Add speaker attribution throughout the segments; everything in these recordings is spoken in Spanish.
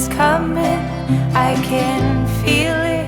Speaker 1: is coming, I can feel it.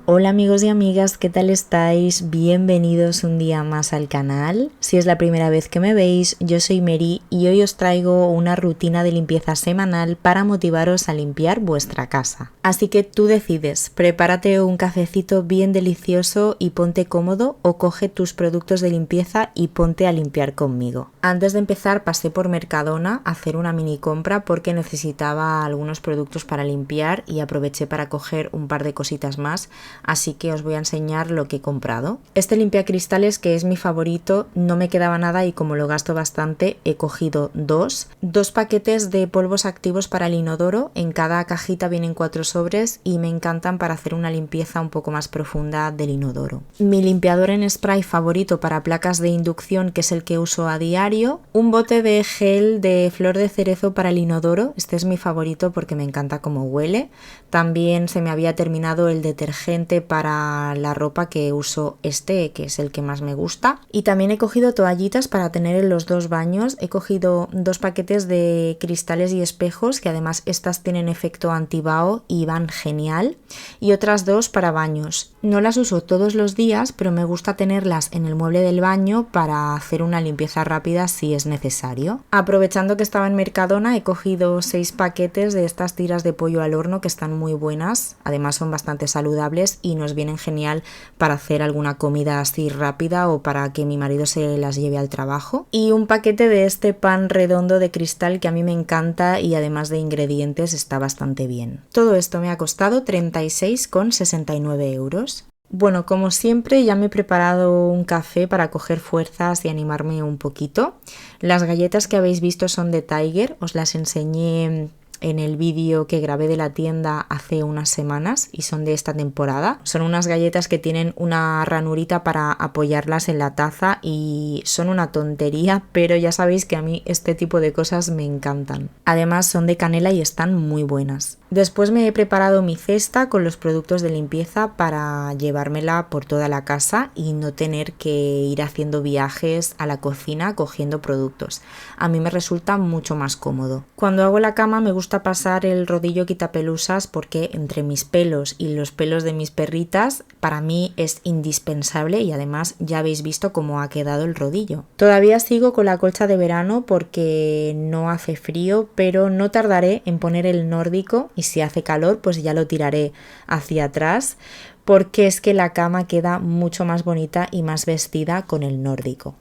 Speaker 2: Hola amigos y amigas, ¿qué tal estáis? Bienvenidos un día más al canal. Si es la primera vez que me veis, yo soy Mary y hoy os traigo una rutina de limpieza semanal para motivaros a limpiar vuestra casa. Así que tú decides, prepárate un cafecito bien delicioso y ponte cómodo o coge tus productos de limpieza y ponte a limpiar conmigo. Antes de empezar pasé por Mercadona a hacer una mini compra porque necesitaba algunos productos para limpiar y aproveché para coger un par de cositas más. Así que os voy a enseñar lo que he comprado. Este limpiacristales, que es mi favorito, no me quedaba nada y como lo gasto bastante he cogido dos paquetes de polvos activos para el inodoro. En cada cajita vienen 4 sobres y me encantan para hacer una limpieza un poco más profunda del inodoro. Mi limpiador en spray favorito para placas de inducción, que es el que uso a diario. Un bote de gel de flor de cerezo para el inodoro. Este es mi favorito porque me encanta cómo huele. También se me había terminado el detergente para la ropa, que uso este, que es el que más me gusta. Y también he cogido toallitas para tener en los 2 baños. He cogido 2 paquetes de cristales y espejos, que además estas tienen efecto antibao y van genial. Y otras 2 para baños. No las uso todos los días, pero me gusta tenerlas en el mueble del baño para hacer una limpieza rápida si es necesario. Aprovechando que estaba en Mercadona, he cogido 6 paquetes de estas tiras de pollo al horno, que están muy buenas. Además son bastante saludables y nos vienen genial para hacer alguna comida así rápida o para que mi marido se las lleve al trabajo. Y un paquete de este pan redondo de cristal que a mí me encanta y además de ingredientes está bastante bien. Todo esto me ha costado 36,69 euros. Bueno, como siempre ya me he preparado un café para coger fuerzas y animarme un poquito. Las galletas que habéis visto son de Tiger, os las enseñé en el vídeo que grabé de la tienda hace unas semanas y son de esta temporada. Son unas galletas que tienen una ranurita para apoyarlas en la taza y son una tontería, pero ya sabéis que a mí este tipo de cosas me encantan. Además son de canela y están muy buenas. Después me he preparado mi cesta con los productos de limpieza para llevármela por toda la casa y no tener que ir haciendo viajes a la cocina cogiendo productos. A mí me resulta mucho más cómodo. Cuando hago la cama me gusta pasar el rodillo quitapelusas porque entre mis pelos y los pelos de mis perritas para mí es indispensable y además ya habéis visto cómo ha quedado el rodillo. Todavía sigo con la colcha de verano porque no hace frío, pero no tardaré en poner el nórdico y si hace calor pues ya lo tiraré hacia atrás porque es que la cama queda mucho más bonita y más vestida con el nórdico.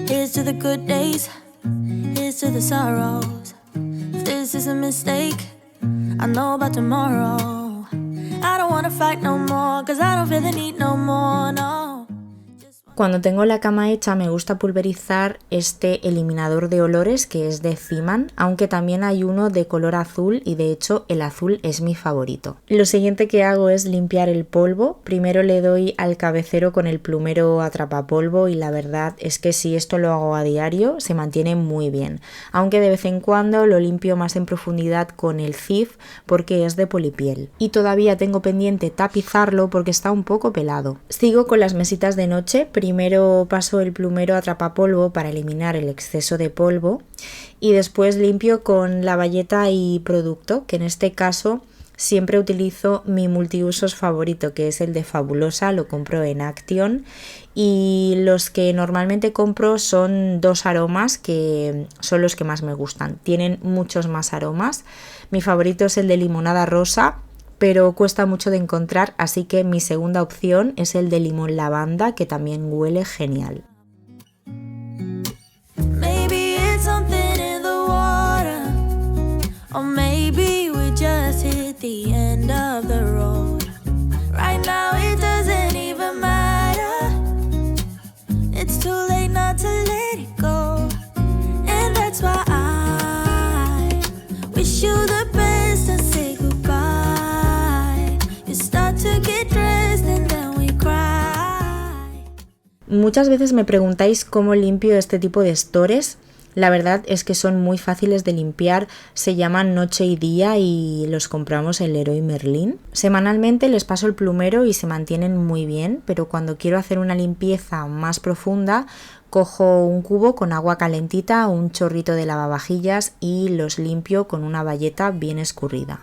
Speaker 3: Here's to the good days, here's to the sorrows. If this is a mistake, I know about tomorrow. I don't wanna fight no more, cause I don't feel the need no more, no.
Speaker 2: Cuando tengo la cama hecha me gusta pulverizar este eliminador de olores que es de Zeeman, aunque también hay uno de color azul y de hecho el azul es mi favorito. Lo siguiente que hago es limpiar el polvo. Primero le doy al cabecero con el plumero atrapapolvo y la verdad es que si esto lo hago a diario se mantiene muy bien, aunque de vez en cuando lo limpio más en profundidad con el Cif porque es de polipiel. Y todavía tengo pendiente tapizarlo porque está un poco pelado. Sigo con las mesitas de noche. Primero paso el plumero atrapapolvo para eliminar el exceso de polvo y después limpio con la bayeta y producto, que en este caso siempre utilizo mi multiusos favorito, que es el de Fabulosa, lo compro en Action y los que normalmente compro son 2 aromas que son los que más me gustan. Tienen muchos más aromas. Mi favorito es el de limonada rosa, pero cuesta mucho de encontrar, así que mi segunda opción es el de limón lavanda, que también huele genial.
Speaker 3: Maybe it's something in the water, or maybe we just hit the end of the road. Right now it doesn't even matter. It's too late not to let it go, and that's why I wish you the best and say goodbye.
Speaker 2: Muchas veces me preguntáis cómo limpio este tipo de stores. La verdad es que son muy fáciles de limpiar, se llaman Noche y Día y los compramos en Leroy Merlin. Semanalmente les paso el plumero y se mantienen muy bien, pero cuando quiero hacer una limpieza más profunda, cojo un cubo con agua calentita, un chorrito de lavavajillas y los limpio con una bayeta bien escurrida.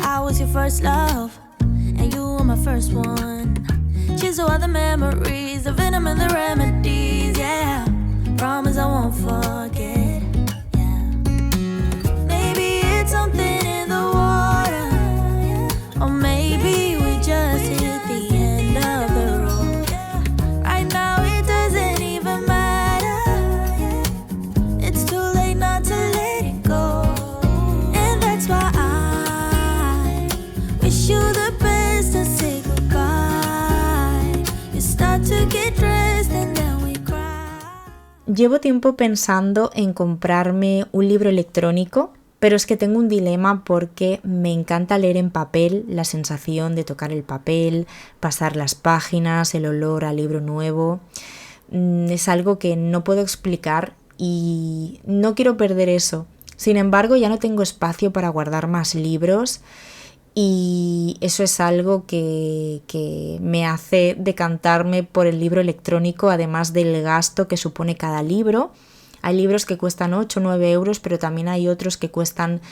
Speaker 3: I was your first love, and you were my first one. Cheers to all the memories, the venom and the remedies, yeah. Promise I won't forget, yeah. Maybe it's something in the water, or maybe we just hit the end of the road. Right now it doesn't even matter, it's too late not to let it go. And that's why you the best and say goodbye. You start to get dressed and then we cry.
Speaker 2: Llevo tiempo pensando en comprarme un libro electrónico, pero es que tengo un dilema porque me encanta leer en papel, la sensación de tocar el papel, pasar las páginas, el olor al libro nuevo. Es algo que no puedo explicar y no quiero perder eso. Sin embargo, ya no tengo espacio para guardar más libros. Y eso es algo que me hace decantarme por el libro electrónico, además del gasto que supone cada libro. Hay libros que cuestan 8 o 9 euros, pero también hay otros que cuestan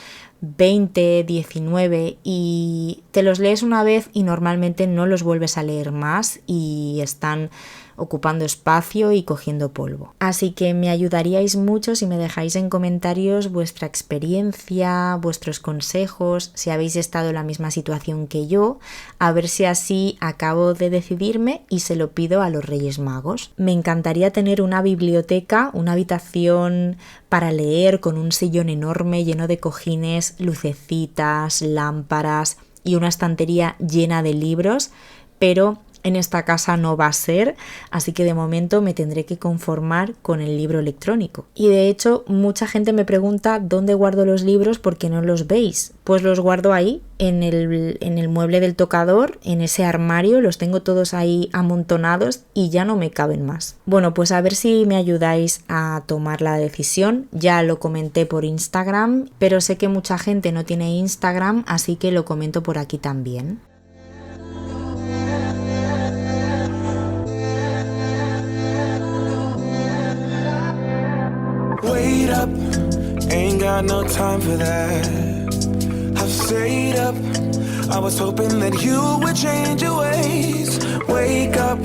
Speaker 2: 20, 19 y te los lees una vez y normalmente no los vuelves a leer más y están ocupando espacio y cogiendo polvo. Así que me ayudaríais mucho si me dejáis en comentarios vuestra experiencia, vuestros consejos, si habéis estado en la misma situación que yo, a ver si así acabo de decidirme y se lo pido a los Reyes Magos. Me encantaría tener una biblioteca, una habitación para leer con un sillón enorme lleno de cojines, lucecitas, lámparas y una estantería llena de libros, pero en esta casa no va a ser, así que de momento me tendré que conformar con el libro electrónico. Y de hecho, mucha gente me pregunta dónde guardo los libros porque no los veis. Pues los guardo ahí, en el mueble del tocador, en ese armario, los tengo todos ahí amontonados y ya no me caben más. Bueno, pues a ver si me ayudáis a tomar la decisión. Ya lo comenté por Instagram, pero sé que mucha gente no tiene Instagram, así que lo comento por aquí también.
Speaker 4: Wait up, ain't got no time for that. I've stayed up, I was hoping that you would change your ways. Wake up,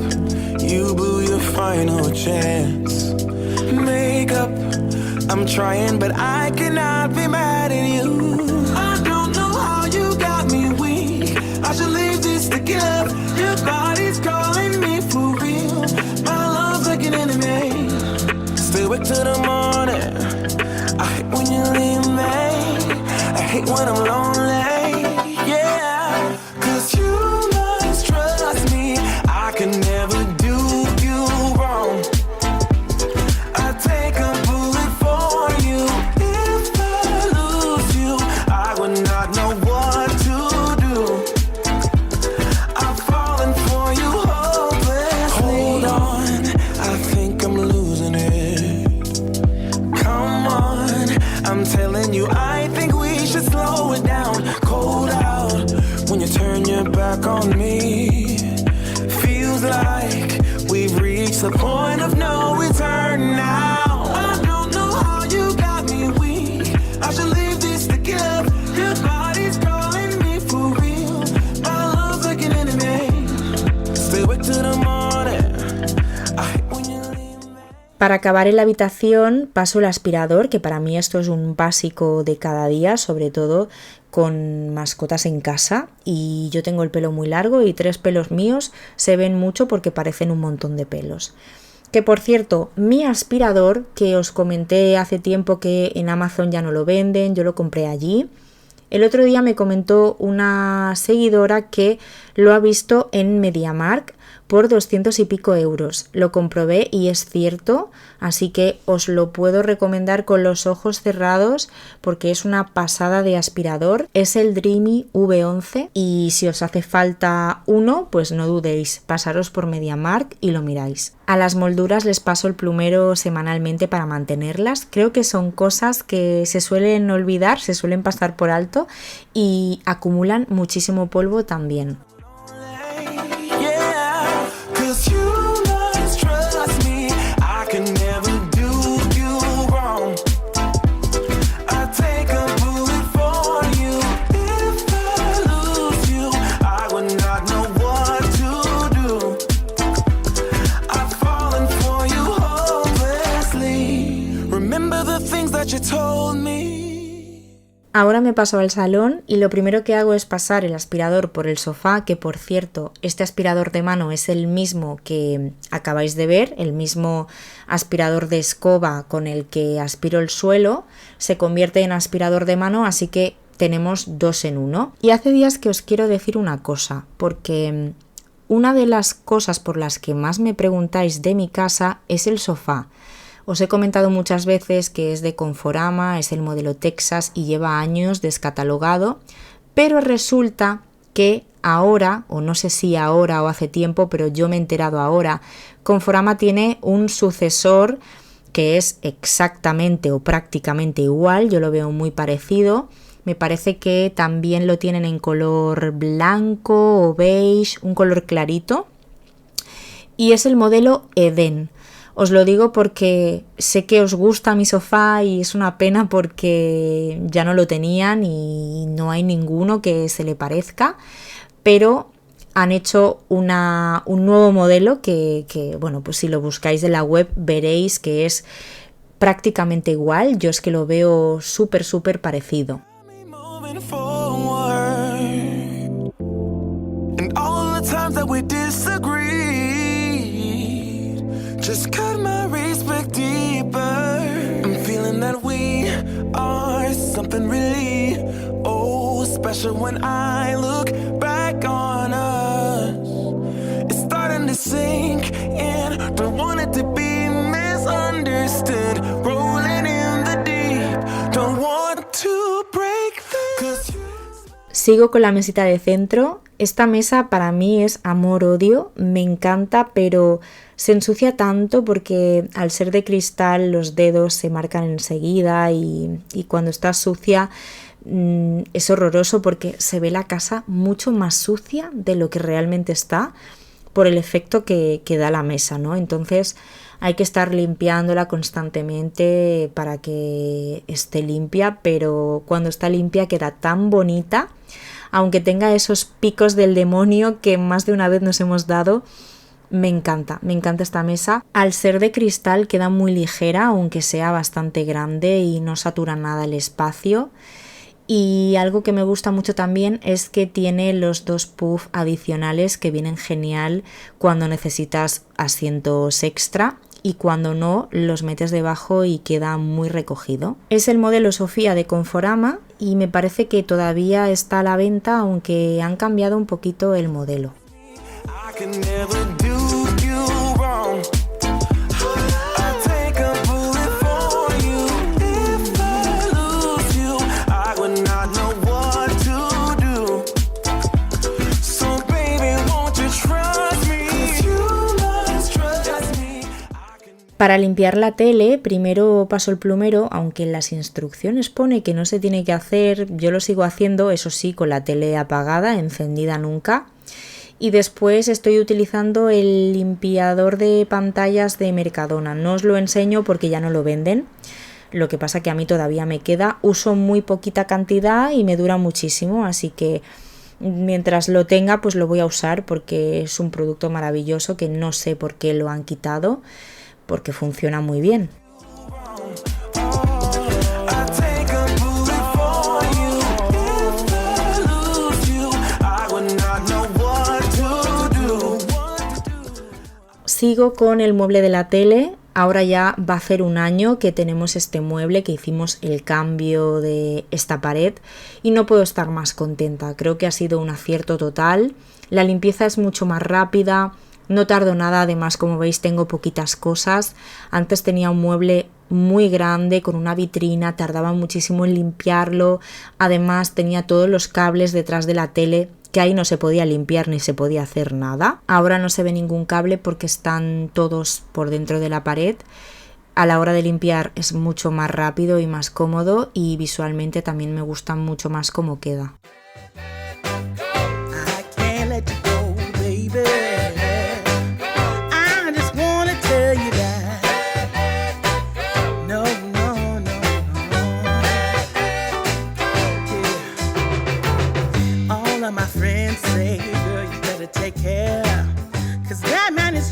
Speaker 4: you blew your final chance. Make up, I'm trying but I cannot be mad at you. I don't know how you got me weak, I should leave this to give. Your body's calling me for real, my love's like an enemy. Stay awake till the morning, I hate when you leave me, I hate when I'm lonely, yeah. Cause you must trust me, I can never do you wrong. I take a bullet for you, if I lose you, I would not know what to do. I've fallen for you hopelessly. Hold on, I think I'm losing it. Come on, I'm telling you, I think we should slow it down. Cold out when you turn your back on me. Feels like we've reached the point of no return now. I don't know how you got me weak, I should leave this to give. Your body's calling me for real, my love's like an enemy. Stay awake till the morning, I hate when you leave me.
Speaker 2: Para acabar en la habitación paso el aspirador, que para mí esto es un básico de cada día, sobre todo con mascotas en casa, y yo tengo el pelo muy largo y 3 pelos míos se ven mucho porque parecen un montón de pelos. Que por cierto, mi aspirador, que os comenté hace tiempo que en Amazon ya no lo venden, yo lo compré allí. El otro día me comentó una seguidora que lo ha visto en MediaMarkt por 200 y pico euros. Lo comprobé y es cierto, así que os lo puedo recomendar con los ojos cerrados porque es una pasada de aspirador. Es el Dreamy V11 y si os hace falta uno, pues no dudéis, pasaros por MediaMarkt y lo miráis. A las molduras les paso el plumero semanalmente para mantenerlas. Creo que son cosas que se suelen olvidar, se suelen pasar por alto y acumulan muchísimo polvo también. Ahora me paso al salón y lo primero que hago es pasar el aspirador por el sofá, que por cierto, este aspirador de mano es el mismo que acabáis de ver, el mismo aspirador de escoba con el que aspiro el suelo, se convierte en aspirador de mano, así que tenemos 2 en 1. Y hace días que os quiero decir una cosa, porque una de las cosas por las que más me preguntáis de mi casa es el sofá. Os he comentado muchas veces que es de Conforama, es el modelo Texas y lleva años descatalogado, pero resulta que ahora, o no sé si ahora o hace tiempo, pero yo me he enterado ahora, Conforama tiene un sucesor que es exactamente o prácticamente igual, yo lo veo muy parecido. Me parece que también lo tienen en color blanco o beige, un color clarito, y es el modelo Eden. Os lo digo porque sé que os gusta mi sofá y es una pena porque ya no lo tenían y no hay ninguno que se le parezca, pero han hecho un nuevo modelo que bueno, pues si lo buscáis en la web veréis que es prácticamente igual. Yo es que lo veo súper parecido.
Speaker 4: Just cut my respect deeper. I'm feeling that we are something really special when I look back on us. It's starting to sink in. Don't want it to be misunderstood. Rolling in the deep. Don't want to break this.
Speaker 2: Sigo con la mesita de centro. Esta mesa para mí es amor-odio, me encanta, pero se ensucia tanto porque al ser de cristal los dedos se marcan enseguida y cuando está sucia es horroroso porque se ve la casa mucho más sucia de lo que realmente está por el efecto que da la mesa, ¿no? Entonces hay que estar limpiándola constantemente para que esté limpia, pero cuando está limpia queda tan bonita, aunque tenga esos picos del demonio que más de una vez nos hemos dado. Me encanta esta mesa. Al ser de cristal queda muy ligera, aunque sea bastante grande y no satura nada el espacio. Y algo que me gusta mucho también es que tiene los 2 puffs adicionales que vienen genial cuando necesitas asientos extra y cuando no los metes debajo y queda muy recogido. Es el modelo Sofía de Conforama y me parece que todavía está a la venta, aunque han cambiado un poquito el modelo. Para limpiar la tele, primero paso el plumero, aunque en las instrucciones pone que no se tiene que hacer, yo lo sigo haciendo, eso sí, con la tele apagada, encendida nunca. Y después estoy utilizando el limpiador de pantallas de Mercadona. No os lo enseño porque ya no lo venden, lo que pasa que a mí todavía me queda. Uso muy poquita cantidad y me dura muchísimo, así que mientras lo tenga pues lo voy a usar porque es un producto maravilloso que no sé por qué lo han quitado, porque funciona muy bien. Sigo con el mueble de la tele. Ahora ya va a hacer un año que tenemos este mueble, que hicimos el cambio de esta pared y no puedo estar más contenta. Creo que ha sido un acierto total. La limpieza es mucho más rápida, no tardo nada, además como veis tengo poquitas cosas. Antes tenía un mueble muy grande con una vitrina, tardaba muchísimo en limpiarlo, además tenía todos los cables detrás de la tele que ahí no se podía limpiar ni se podía hacer nada. Ahora no se ve ningún cable porque están todos por dentro de la pared. A la hora de limpiar es mucho más rápido y más cómodo y visualmente también me gusta mucho más cómo queda.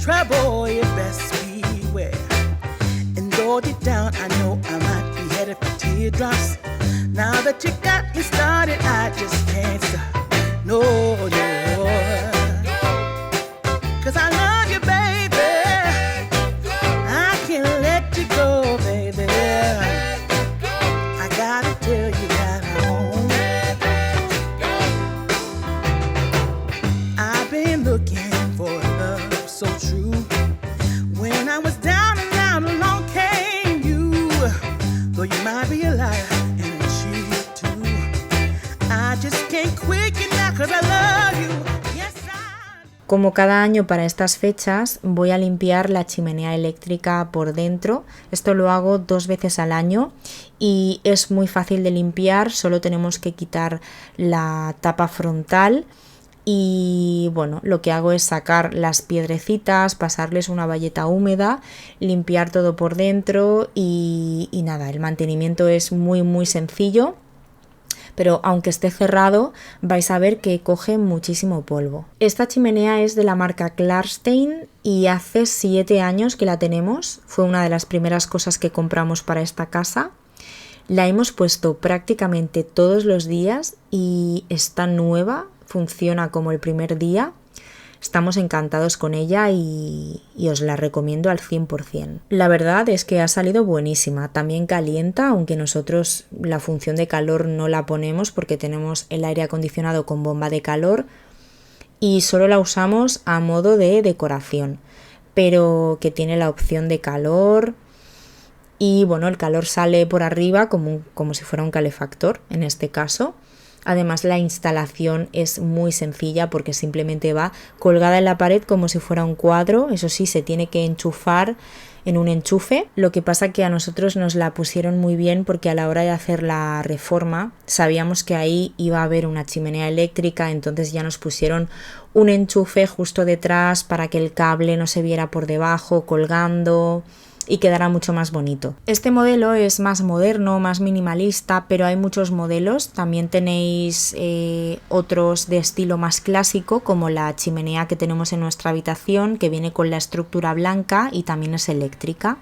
Speaker 5: Trouble, you best beware. And go it down, I know I might be headed for teardrops. Now that you got me started, I just can't stop. No, no. 'Cause I love you, baby. I can't let you go, baby. I gotta tell you that I've been looking for love so true. When I was down and out, along came you. Though you might be a liar and a cheat too, I just can't quit you now 'cause I love you. Yes, I...
Speaker 2: Como cada año para estas fechas voy a limpiar la chimenea eléctrica por dentro. Esto lo hago 2 veces al año y es muy fácil de limpiar, solo tenemos que quitar la tapa frontal. Y bueno, lo que hago es sacar las piedrecitas, pasarles una bayeta húmeda, limpiar todo por dentro y nada, el mantenimiento es muy sencillo, pero aunque esté cerrado vais a ver que coge muchísimo polvo. Esta chimenea es de la marca Klarstein y hace 7 años que la tenemos, fue una de las primeras cosas que compramos para esta casa. La hemos puesto prácticamente todos los días y está nueva. Funciona como el primer día, estamos encantados con ella y os la recomiendo al 100%. La verdad es que ha salido buenísima, también calienta, aunque nosotros la función de calor no la ponemos porque tenemos el aire acondicionado con bomba de calor y solo la usamos a modo de decoración, pero que tiene la opción de calor y bueno, el calor sale por arriba como si fuera un calefactor en este caso. Además la instalación es muy sencilla porque simplemente va colgada en la pared como si fuera un cuadro, eso sí se tiene que enchufar en un enchufe. Lo que pasa que a nosotros nos la pusieron muy bien porque a la hora de hacer la reforma sabíamos que ahí iba a haber una chimenea eléctrica, entonces ya nos pusieron un enchufe justo detrás para que el cable no se viera por debajo colgando y quedará mucho más bonito. Este modelo es más moderno, más minimalista, pero hay muchos modelos. También tenéis otros de estilo más clásico, como la chimenea que tenemos en nuestra habitación, que viene con la estructura blanca y también es eléctrica.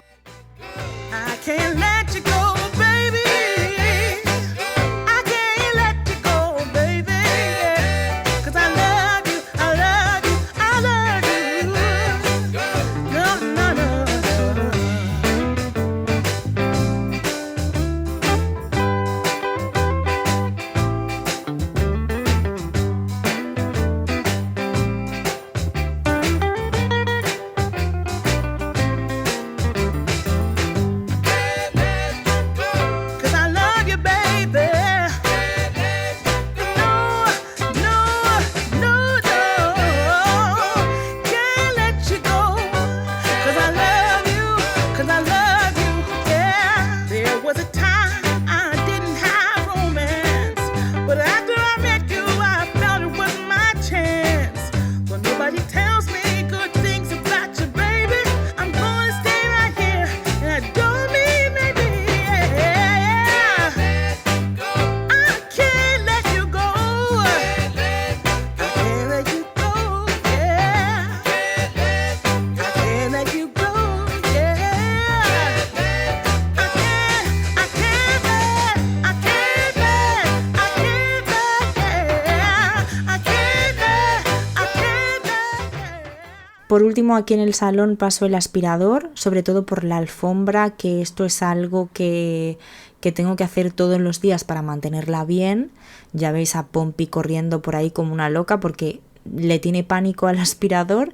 Speaker 2: Por último, aquí en el salón paso el aspirador, sobre todo por la alfombra, que esto es algo que tengo que hacer todos los días para mantenerla bien. Ya veis a Pompi corriendo por ahí como una loca porque le tiene pánico al aspirador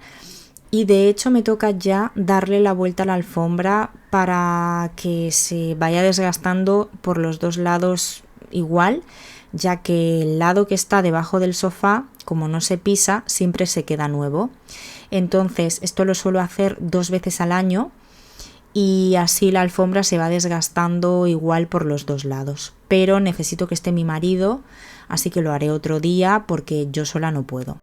Speaker 2: y de hecho me toca ya darle la vuelta a la alfombra para que se vaya desgastando por los dos lados igual, ya que el lado que está debajo del sofá, como no se pisa, siempre se queda nuevo. Entonces esto lo suelo hacer 2 veces al año y así la alfombra se va desgastando igual por los dos lados. Pero necesito que esté mi marido, así que lo haré otro día porque yo sola no puedo.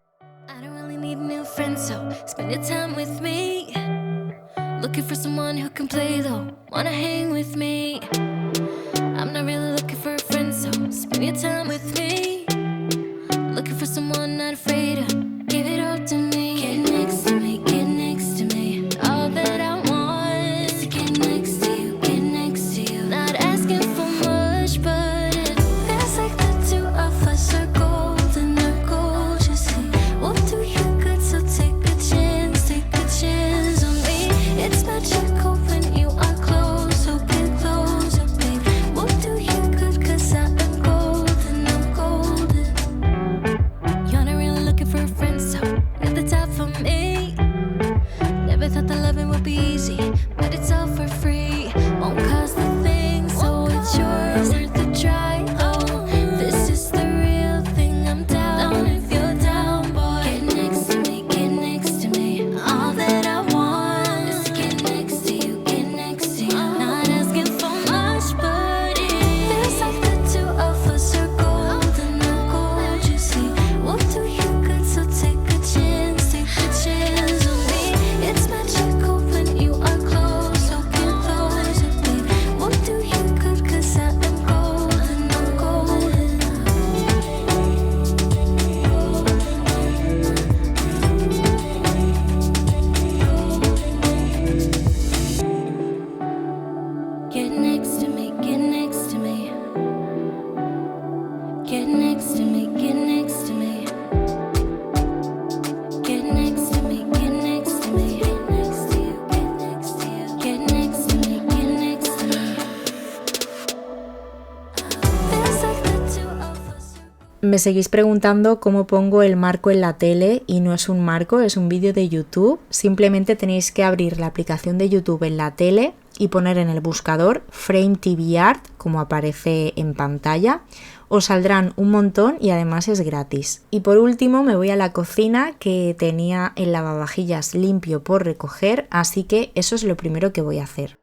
Speaker 2: Me seguís preguntando cómo pongo el marco en la tele y no es un marco, es un vídeo de YouTube. Simplemente tenéis que abrir la aplicación de YouTube en la tele y poner en el buscador Frame TV Art, como aparece en pantalla. Os saldrán un montón y además es gratis. Y por último me voy a la cocina, que tenía el lavavajillas limpio por recoger, así que eso es lo primero que voy a hacer.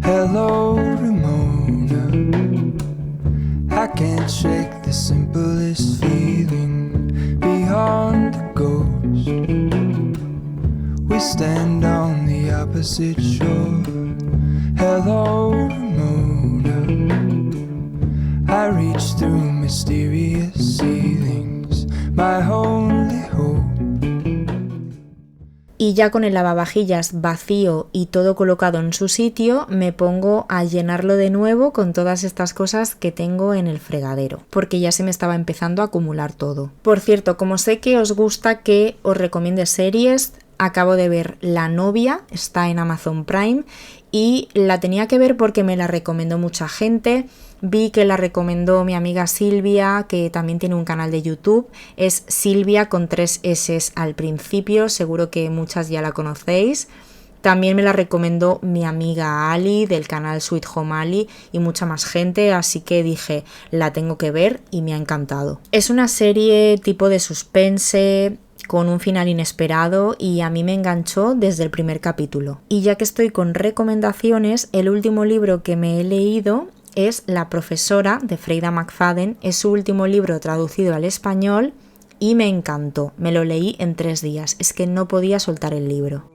Speaker 4: Hello, Ramona. I can't shake the simplest feeling beyond the ghost. We stand on the opposite shore. Hello, Ramona. I reach through mysterious ceilings, my only hope.
Speaker 2: Y ya con el lavavajillas vacío y todo colocado en su sitio, me pongo a llenarlo de nuevo con todas estas cosas que tengo en el fregadero, porque ya se me estaba empezando a acumular todo. Por cierto, como sé que os gusta que os recomiende series, acabo de ver La novia, está en Amazon Prime y la tenía que ver porque me la recomendó mucha gente. Vi que la recomendó mi amiga Silvia, que también tiene un canal de YouTube. Es Silvia con 3 S al principio, seguro que muchas ya la conocéis. También me la recomendó mi amiga Ali del canal Sweet Home Ali y mucha más gente, así que dije, la tengo que ver y me ha encantado. Es una serie tipo de suspense, con un final inesperado y a mí me enganchó desde el primer capítulo. Y ya que estoy con recomendaciones, el último libro que me he leído es La profesora, de Freida McFadden. Es su último libro traducido al español y me encantó. Me lo leí en 3 días. Es que no podía soltar el libro.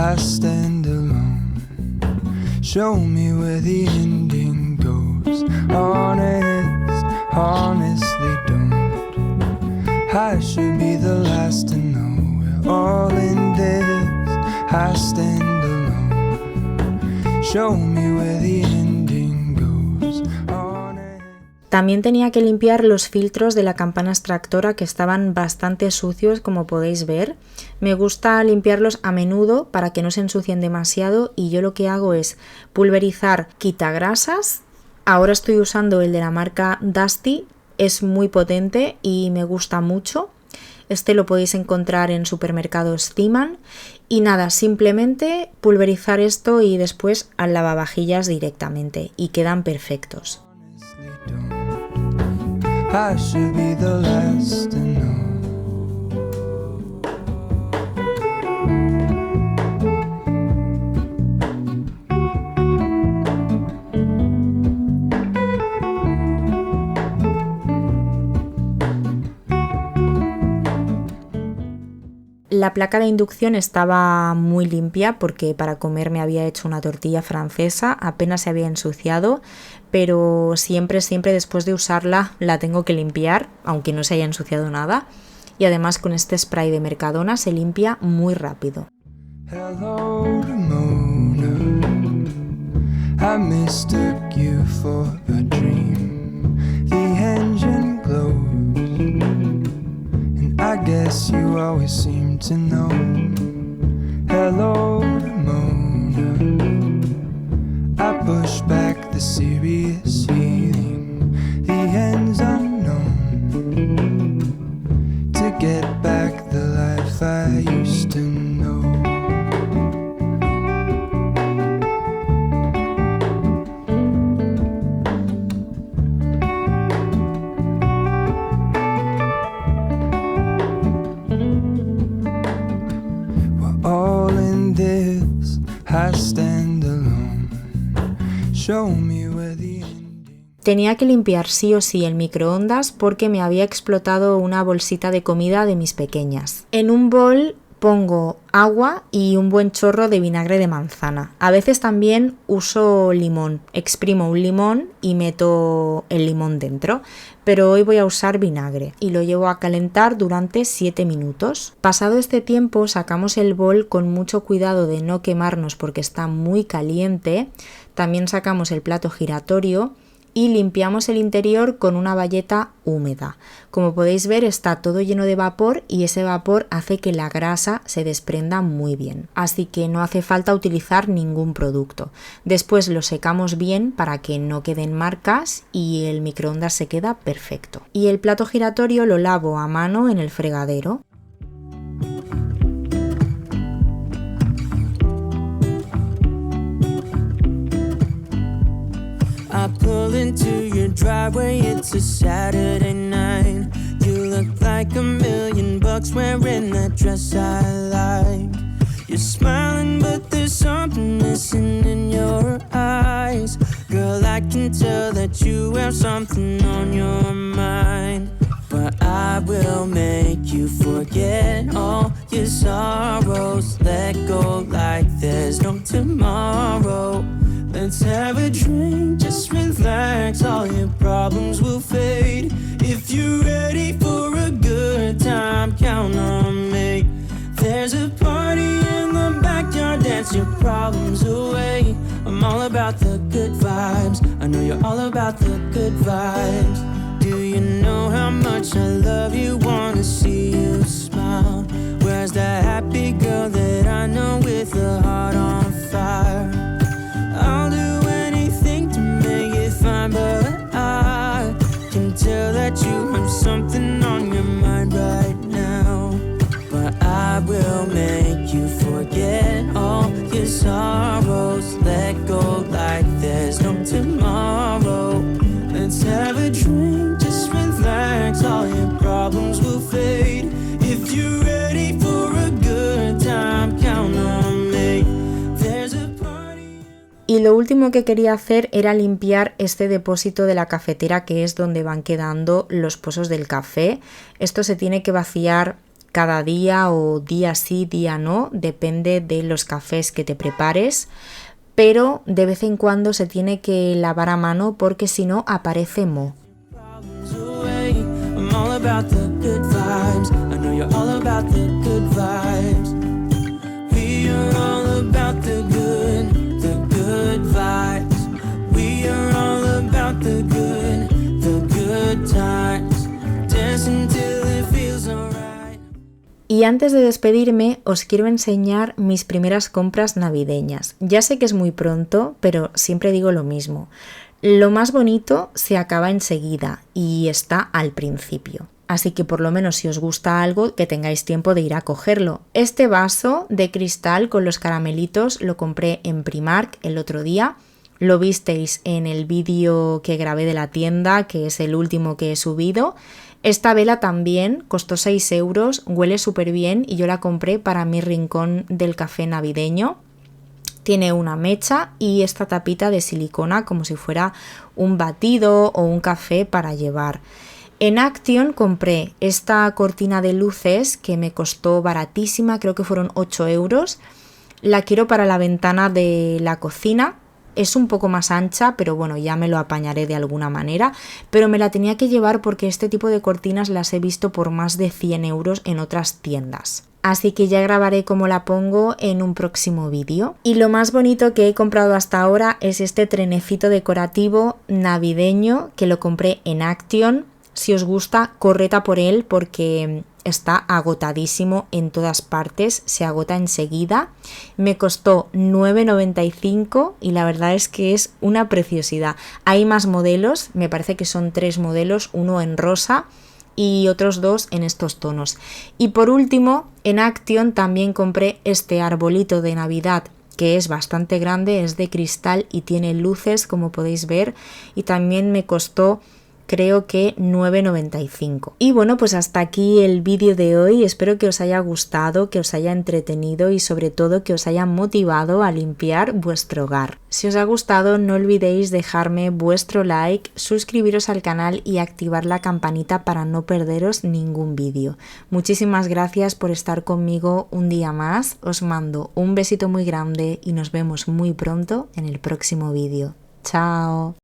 Speaker 4: I stand alone. Show me where the ending goes. Honest, honestly don't. I should be the last to know. We're all in this, I stand alone. Show me where the ending goes.
Speaker 2: También tenía que limpiar los filtros de la campana extractora que estaban bastante sucios, como podéis ver. Me gusta limpiarlos a menudo para que no se ensucien demasiado y yo lo que hago es pulverizar quitagrasas. Ahora estoy usando el de la marca Dusty, es muy potente y me gusta mucho. Este lo podéis encontrar en supermercados Zeeman. Y nada, simplemente pulverizar esto y después al lavavajillas directamente y quedan perfectos.
Speaker 4: I should be the last to know.
Speaker 2: La placa de inducción estaba muy limpia porque para comer me había hecho una tortilla francesa, apenas se había ensuciado, pero siempre después de usarla la tengo que limpiar, aunque no se haya ensuciado nada. Y además con este spray de Mercadona se limpia muy rápido.
Speaker 4: Hello, Ramona. I mistook you for a dream. The engine glows, and I guess you always seem to know. Hello, Ramona. I push back the serious feeling. The end's unknown. To get back the life I used to know. We're all in this, I stand alone. Show me where the ending.
Speaker 2: Tenía que limpiar sí o sí el microondas porque me había explotado una bolsita de comida de mis pequeñas. En un bol pongo agua y un buen chorro de vinagre de manzana. A veces también uso limón, exprimo un limón y meto el limón dentro, pero hoy voy a usar vinagre y lo llevo a calentar durante 7 minutos. Pasado este tiempo sacamos el bol con mucho cuidado de no quemarnos porque está muy caliente. También sacamos el plato giratorio y limpiamos el interior con una bayeta húmeda. Como podéis ver está todo lleno de vapor y ese vapor hace que la grasa se desprenda muy bien. Así que no hace falta utilizar ningún producto. Después lo secamos bien para que no queden marcas y el microondas se queda perfecto. Y el plato giratorio lo lavo a mano en el fregadero.
Speaker 6: I pull into your driveway, it's a Saturday night. You look like $1,000,000 wearing that dress I like. You're smiling but there's something missing in your eyes. Girl, I can tell that you have something on your mind. But I will make you forget all your sorrows. Let go like there's no tomorrow. Let's have a drink, just relax, all your problems will fade. If you're ready for a good time, count on me. There's a party in the backyard, dance your problems away. I'm all about the good vibes, I know you're all about the good vibes. Do you know how much I love you, wanna see you smile? Where's that happy girl that I know with a heart on fire? I'll do anything to make it fine, but I can tell that you have something on your mind right now. But I will make you forget all your sorrows. Let go like there's no tomorrow. Let's have a drink, just relax, all your problems will fade. If you're ready for a good time, count on me. There's a party.
Speaker 2: Y lo último que quería hacer era limpiar este depósito de la cafetera, que es donde van quedando los pozos del café. Esto se tiene que vaciar cada día o día sí, día no, depende de los cafés que te prepares, pero de vez en cuando se tiene que lavar a mano porque si no aparece moho.
Speaker 6: Problems all about the good vibes. I know you're all about the good vibes. We are all about the good vibes. We are all about the good times. Dancing till it feels alright.
Speaker 2: Y antes de despedirme, os quiero enseñar mis primeras compras navideñas. Ya sé que es muy pronto, pero siempre digo lo mismo. Lo más bonito se acaba enseguida y está al principio. Así que por lo menos si os gusta algo, que tengáis tiempo de ir a cogerlo. Este vaso de cristal con los caramelitos lo compré en Primark el otro día. Lo visteis en el vídeo que grabé de la tienda, que es el último que he subido. Esta vela también costó 6 euros, huele súper bien y yo la compré para mi rincón del café navideño. Tiene una mecha y esta tapita de silicona como si fuera un batido o un café para llevar. En Action compré esta cortina de luces que me costó baratísima, creo que fueron 8 euros. La quiero para la ventana de la cocina. Es un poco más ancha, pero bueno, ya me lo apañaré de alguna manera. Pero me la tenía que llevar porque este tipo de cortinas las he visto por más de 100 euros en otras tiendas. Así que ya grabaré cómo la pongo en un próximo vídeo. Y lo más bonito que he comprado hasta ahora es este trenecito decorativo navideño que lo compré en Action. Si os gusta, corred a por él porque está agotadísimo en todas partes, se agota enseguida. Me costó 9,95 y la verdad es que es una preciosidad. Hay más modelos, me parece que son 3 modelos, uno en rosa y otros 2 en estos tonos. Y por último, en Action también compré este arbolito de Navidad que es bastante grande, es de cristal y tiene luces como podéis ver y también me costó creo que 9,95. Y bueno, pues hasta aquí el vídeo de hoy. Espero que os haya gustado, que os haya entretenido y sobre todo que os haya motivado a limpiar vuestro hogar. Si os ha gustado, no olvidéis dejarme vuestro like, suscribiros al canal y activar la campanita para no perderos ningún vídeo. Muchísimas gracias por estar conmigo un día más. Os mando un besito muy grande y nos vemos muy pronto en el próximo vídeo. ¡Chao!